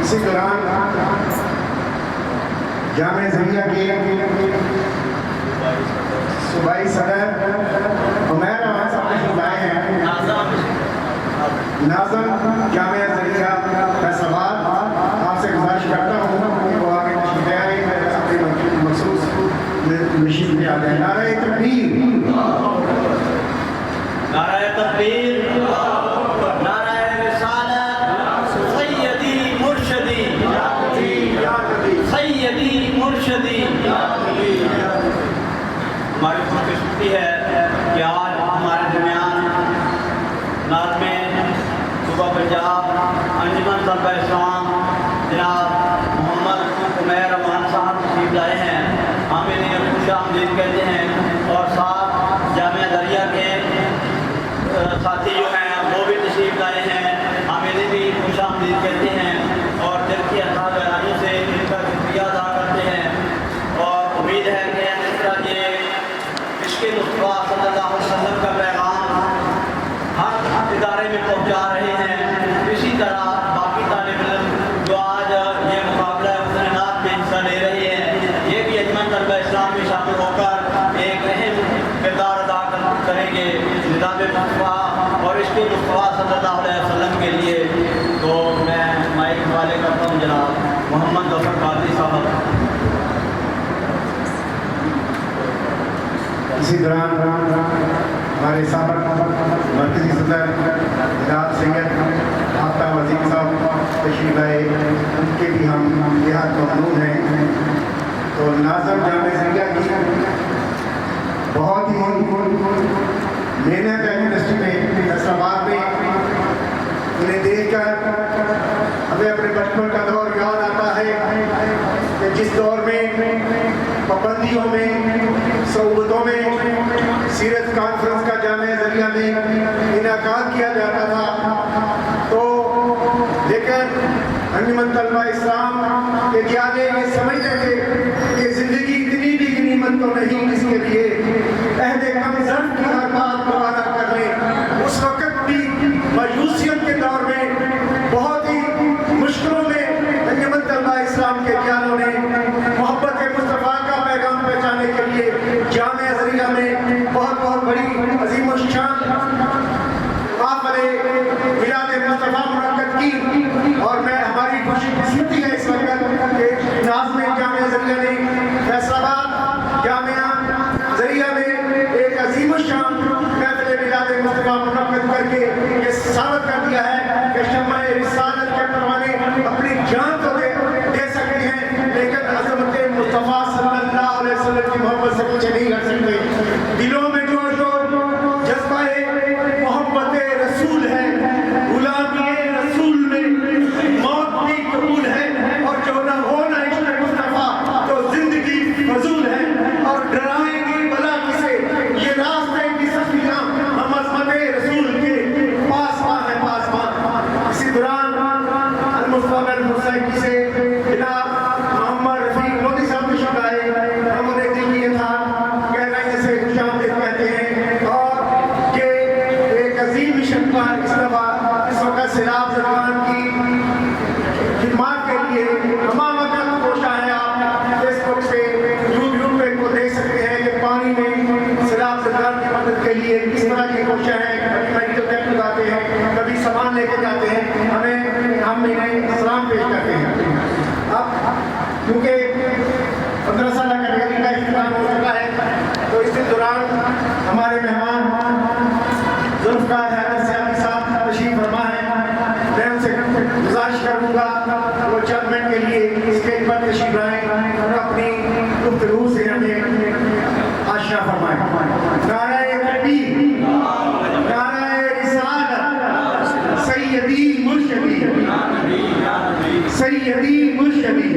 اسی دوران جامعہ ضمیہ کے صوبائی صدر عمیر احمد صاحب تشریف لائے ہیں. ناظم جامعہ ضمیہ فیصل آباد، آپ سے گزارش کرتا ہوں کہ وہ آگے تشریف لے آئیں، اپنی مخصوص نشست میں آ جائیں. نعرہ تکبیر، نعرہ تکبیر، نعرہ رسالت، سیدی مرشدی، سیدی مرشدی. ہماری خوش قسمتی ہے کہ آج ہمارے درمیان نعت میں صوبہ پنجاب انجمن طلبہ اسلام جناب محمد عمیر امان صاحب تشریف لائے ہیں. ہم انہیں خوش آمدید کہتے ہیں، اور ساتھ جامعہ دریا کے ساتھی جو ہیں وہ بھی تشریف لائے ہیں. ہم انہیں بھی خوش آمدید کہتے ہیں اور دل کی عطا گہرائیوں سے ان کا شکریہ ادا کرتے ہیں. اور امید ہے کہ اس طرح یہ عشق مصطفیٰ صلی اللہ علیہ وسلم کا پیغام ہر ادارے میں پہنچا رہے ہیں. اسی طرح باقی طالب علم جو آج یہ مقابلہ حسنات میں حصہ لے رہے ہیں، یہ بھی انجمن طلبہ اسلام میں شامل ہو کر ایک اہم کردار ادا کریں گے نظام مصطفیٰ اور عشق مصطفیٰ صلی اللہ علیہ وسلم کے لیے. تو میں مائک حوالے کرتا ہوں جناب محمد ظفر قادری صاحب. اسی دوران ہمارے سابق مرکزی صدر جناب سید آفتاب عظیم صاحب تشریف لائے، ان کے بھی ہم نہایت ممنون ہیں. تو ناظم جامعہ ضمیہ کی بہت ہی محنت ہے یونیورسٹی میں فیصل آباد میں. انہیں دیکھ کر ہمیں اپنے بچپن کا دور یاد آتا ہے کہ جس دور میں پابندیوں میں، صعوبتوں میں سیرت کانفرنس کا جامعہ ضمیہ میں انعقاد کیا جاتا تھا. تو لیکن انجمن طلبہ اسلام کے قیادے یہ سمجھتے تھے کہ زندگی اتنی بھی غنیمت تو نہیں جس کے لیے عہد کم ظرف کی ہر بات کو ادا کر لیں. اس وقت بھی مایوسیت کے دور میں بہت ہی مشکلوں میں انجمن طلبہ اسلام کے قیادوں نے محبت مصطفیٰ کا پیغام پہنچانے کے لیے جامعہ ضمیہ میں بہت بہت بڑی عظیم الشان محفل میلاد مصطفیٰ منعقد کی. اور میں ہماری خوشی قسمتی ہے اس وقت کہ ناظم جامعہ ضمیہ نے فیصل آباد جامعہ ضمیہ میں ایک عظیم الشان محفل میلاد مصطفیٰ منعقد کر کے یہ ثابت کر دیا ہے کہ شمع رسالت کے پروانے اپنی جان تو دے سکتے ہیں، لیکن عظمت مصطفیٰ صلی اللہ علیہ وسلم کی محبت سے پیچھے نہیں ہٹ سکتے. دلوں میں جو جذبہ محبت رسول ہے، غلامی رسول میں موت بھی قبول ہے، اور جو نہ ہو نہ عشق مصطفیٰ تو زندگی فضول ہے. اور ڈرائیں گی بلا کسے یہ راستے کی سختیاں، ہم عظمت رسول کے پاسباں ہیں پاسباں. اسی دوران المصطفیٰ المرسل سے جناب محمد رفیق مودی صاحب تشریف لائے. ہم انہیں دل کی اطاعت گہرائی سے خوش آمدید کہتے ہیں. اور کہ ایک عظیم مشن پر اس وقت سیلاب زدگان کی خدمات کے لیے تمام وقت کوشاں ہیں. آپ فیس بک پہ یوٹیوب پہ کو دیکھ سکتے ہیں کہ پانی میں سیلاب زدگان کی مدد کے لیے کس طرح کی کوشاں ہیں. کبھی میڈیکل کیمپ لگاتے ہیں، کبھی سامان لے کے جاتے ہیں. ہم انہیں سلام پیش کرتے ہیں. اب کیونکہ 15 سالہ کیٹیگری کا اختتام ہو چکا ہے، تو اس دوران ہمارے مہمان ذوالفقار حیدر سیاسی صاحب تشریف فرما ہیں. میں ان سے گزارش کروں گا وہ چند منٹ کے لیے اسٹیج پر تشریف لائیں اور اپنی گفتگو سے ہمیں آشنا فرمائیں. نعرہ تکبیر، نعرہ رسالت، سیدی مرشدی، سیدی مرشدی.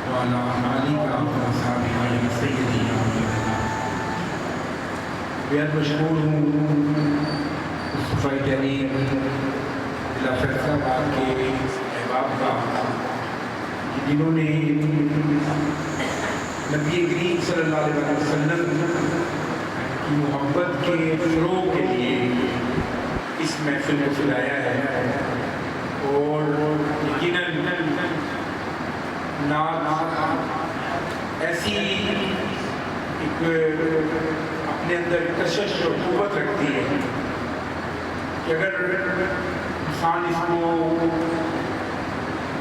وعلى آلك وأصحابك يا سيدي يا مولانا. بہت مشکور ہوں مصطفیٰ کریم ضلع فیصل آباد کے احباب کا جنہوں نے نبی کریم صلی اللہ علیہ وسلم کی محبت کے فروغ کے لیے اس محفل کو سلایا ہے، اور یقیناً نعت ایسی ایک اپنے اندر کشش اور قوت رکھتی ہے کہ اگر انسان اس کو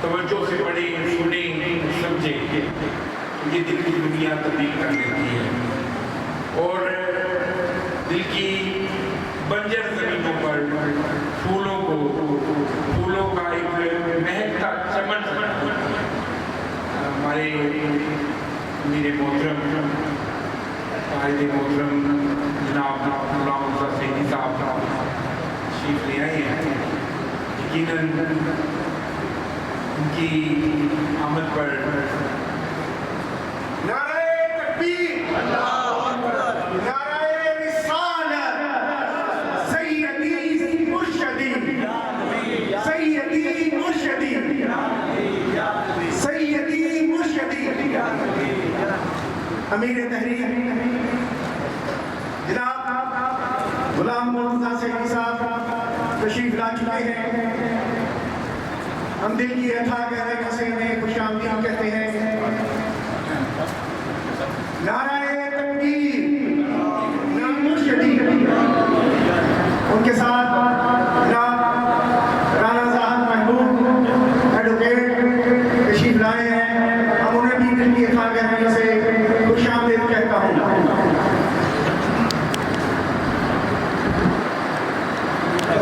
توجہ سے پڑھے، سنے، سمجھے تو یہ دل کی دنیا تبدیل کر دیتی ہے، اور دل کی بنجر زمینوں پر پھولوں کا ایک مہکتا چمن ہمارے امیر محترم قائد محترم جناب غلام مرزا سیدی صاحب تشریف لے آئے ہیں۔ یقیناً ان کی آمد پر نعرہ تکبیر، اللہ اکبر، نعرہ رسالت، سیدی مرشدی، سیدی مرشدی، سیدی مرشدی، امیر تحریر جناب غلام مرزا سیدی صاحب تشریف لا چکے ہیں۔ ہم دل کی اتھاہ گہرائیوں سے انہیں خوش آمدید کہتے ہیں۔ نعرہ تکبیر، نعرہ مرشدی، ان کے ساتھ جناب رانا زاہد محبوب ایڈوکیٹ تشریف لائے ہیں، ہم انہیں بھی دل کی اتھاہ گہرائیوں سے خوش آمدید کہتا ہوں۔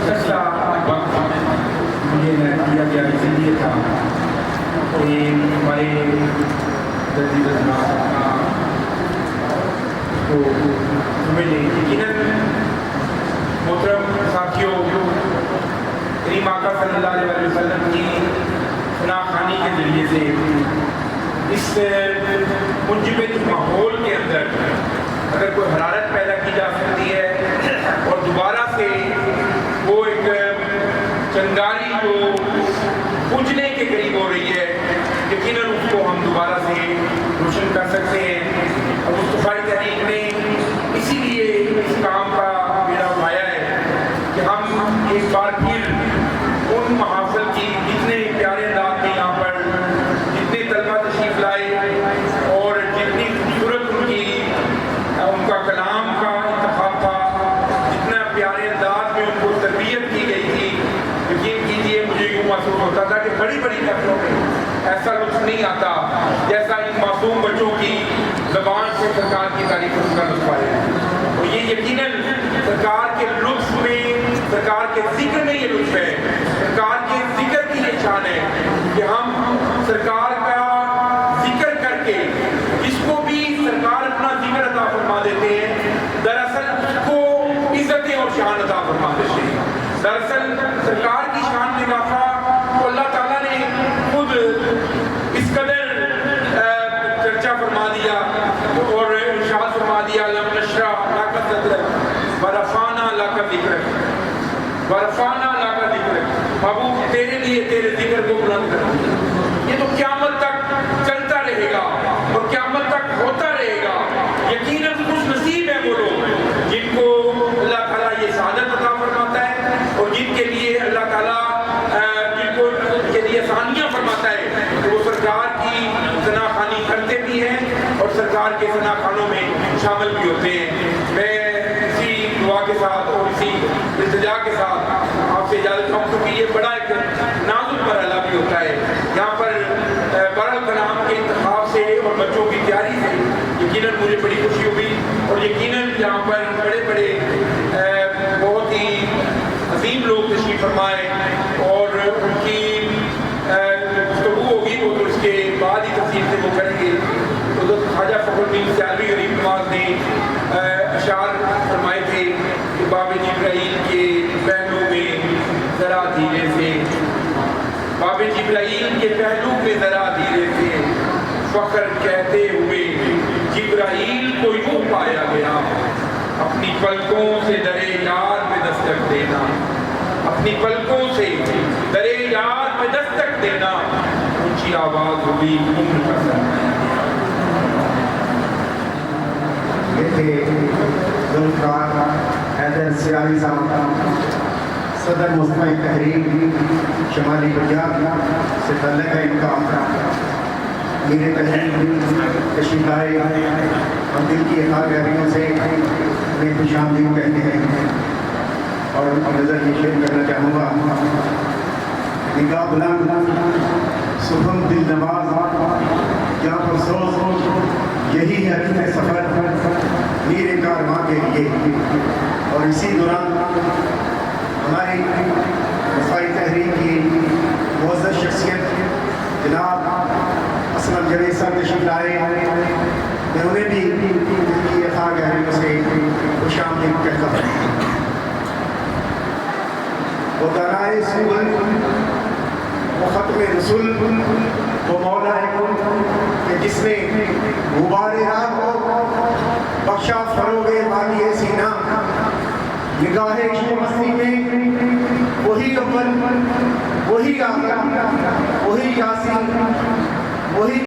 ایسا وقت مجھے دیا گیا اسی لیے تھا کہ ہمارے جدید کو سمجھ لیں۔ یقیناً محترم ساتھیوں، کریم آقا صلی اللہ علیہ وسلم کی ثنا خوانی کے ذریعے سے اس منجمد ماحول کے اندر اگر کوئی حرارت پیدا کی جا سکتی ہے اور دوبارہ سے وہ ایک چنگاری جو بجھنے کے قریب ہو رہی ہے، یقیناً اس کو ہم دوبارہ سے روشن کر سکتے ہیں۔ اور مصطفیٰ تحریک نے اسی لیے اس کام کا بیڑا اٹھایا ہے کہ ہم ایک بار پھر ان محافل کی جتنے پیارے انداز میں یہاں پر جتنے طلبہ تشریف لائے اور جتنی خوبصورت ان کا کلام کا انتخاب تھا، جتنا پیارے انداز میں ان کو تربیت کی گئی تھی، یقین کیجیے مجھے یوں محسوس ہوتا تھا کہ بڑی بڑی محفلوں میں ایسا لطف نہیں آتا جیسا ان معصوم بچوں کی زبان سے سرکار کی تعریف کا لطف آیا ہے۔ اور یہ یقیناً سرکار کے لطف میں، سرکار کے ذکر میں یہ لطف ہے، سرکار کے ذکر کی یہ شان ہے کہ ہم سرکار کا ذکر کر کے جس کو بھی سرکار اپنا ذکر عطا فرما دیتے ہیں، دراصل اس کو عزتیں اور شان عطا فرما دیتے ہیں۔ دراصل سرکار کی شان میں اضافہ تو اللہ تعالیٰ نے خود اس قدر چرچا فرما دیا اور ارشاد فرما دیا، لم نشرح لک صدرک ورفعنا لک ذکرک، ورفعنا لک ذکرک، محبوب تیرے لیے تیرے ذکر کو بلند کر دیا۔ یہ تو قیامت تک چلتا رہے گا اور قیامت تک ہوتا رہے گا۔ یقیناً خوش نصیب ہیں وہ لوگ جن کو اللہ تعالیٰ یہ سعادت عطا فرماتا ہے اور جن کے لیے اللہ تعالیٰ جن کو ان کے لیے آسانیاں فرماتا ہے کہ وہ سرکار کی ثنا خوانی کرتے بھی ہیں اور سرکار کے ثنا خوانوں میں شامل بھی ہوتے ہیں۔ میں اسی دعا کے ساتھ اور اسی التجا کے ساتھ آپ سے اجازت چاہوں کیونکہ یہ بڑا ایک نازک مرحلہ بھی ہوتا ہے یہاں پر بڑا کلام کے انتخاب سے اور بچوں کی تیاری سے یقیناً مجھے بڑی خوشی ہوئی، اور یقیناً یہاں پر بڑے بڑے بہت ہی عظیم لوگ تشریف فرمائے اور ان کی گفتگو ہوگی وہ تو اس کے بعد ہی تفصیل سے وہ کریں گے۔ حضرت خواجہ فخر الدین سیالوی غریب نواز نے اشعار فرمائے تھے کہ باب جبرائیل کے پہلو میں ذرا دھیرے سے، باب جبرائیل کے پہلو میں ذرا دھیرے سے، فخر کہتے ہوئے جبرائیل کو یوں پایا گیا، اپنی پلکوں سے درے یار میں دستک دینا، اپنی پلکوں سے درے یار میں دستک دینا، اونچی آواز ہوئی عمر کا سرمایہ۔ یہ تھے ذوالفقار حیدر سیاسی صاحب، صدر مصطفی تحریک شمالی پنجاب سے تعلق ہے ان کا۔ میرے تحریک تشریف لائے، ہم دل کی خواہ گہریوں سے انہیں خوش آمدید کہتے ہیں اور ان کی نظر یہ شیئر کرنا چاہوں گا۔ نگاہ بلند سخن دل نواز جہاں پر سوز یہی ہے اپنے سفر میرے کارواں کے لیے۔ اور اسی دوران ہماری وفائی تحریک کی معزز شخصیت جناب اسلم جوید صاحب تشریف لائے، میں انہیں بھی ان کی خواہ گہریوں سے خوش آمدید کہتا ہوں۔ وہ دانائے سول، وہ ختم رسول، وہ مولا کل کہ جس نے غبار راہ کو بخشا فروغ وادی سینا، نگاہ عشق و مستی میں وہی اول، وہی آخر، وہی یاسین، وہی